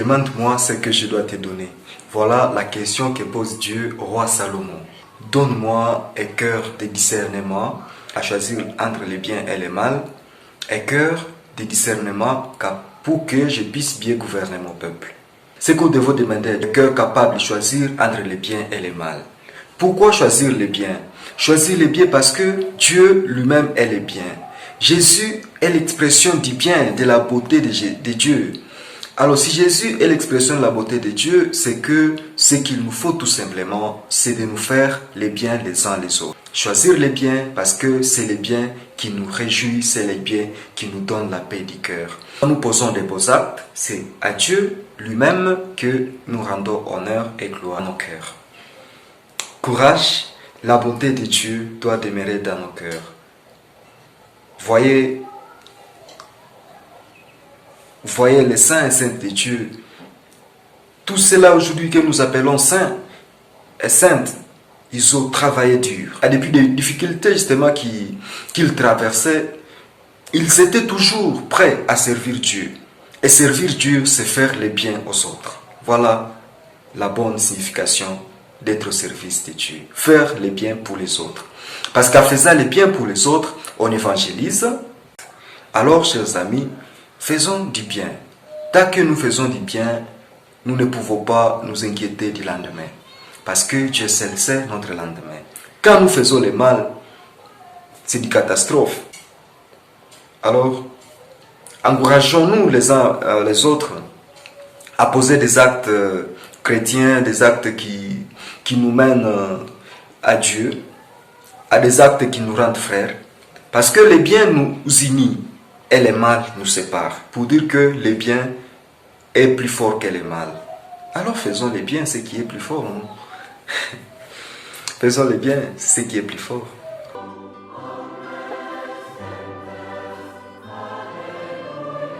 Demande-moi ce que je dois te donner. Voilà la question que pose Dieu au roi Salomon. Donne-moi un cœur de discernement à choisir entre le bien et le mal, un cœur de discernement pour que je puisse bien gouverner mon peuple. Ce que nous devons demander est un cœur capable de choisir entre le bien et le mal. Pourquoi choisir le bien? Choisir le bien parce que Dieu lui-même est le bien. Jésus est l'expression du bien, de la beauté de Dieu. Alors si Jésus est l'expression de la beauté de Dieu, c'est que ce qu'il nous faut tout simplement, c'est de nous faire les biens les uns les autres. Choisir les biens parce que c'est les biens qui nous réjouissent, c'est les biens qui nous donnent la paix du cœur. Quand nous posons des beaux actes, c'est à Dieu lui-même que nous rendons honneur et gloire à nos cœurs. Courage, la bonté de Dieu doit demeurer dans nos cœurs. Voyez les saints et saintes de Dieu. Tout cela aujourd'hui que nous appelons saints et saintes, ils ont travaillé dur. Et depuis les difficultés justement qu'ils traversaient, ils étaient toujours prêts à servir Dieu. Et servir Dieu, c'est faire le bien aux autres. Voilà la bonne signification d'être au service de Dieu. Faire le bien pour les autres. Parce qu'en faisant le bien pour les autres, on évangélise. Alors, chers amis, faisons du bien. Tant que nous faisons du bien, nous ne pouvons pas nous inquiéter du lendemain. Parce que Dieu seul sait notre lendemain. Quand nous faisons le mal, c'est une catastrophe. Alors, encourageons-nous les uns les autres à poser des actes chrétiens, des actes qui nous mènent à Dieu, à des actes qui nous rendent frères. Parce que le bien nous unit et le mal nous sépare. Pour dire que le bien est plus fort que le mal. Alors faisons le bien, ce qui est plus fort. Faisons le bien, ce qui est plus fort.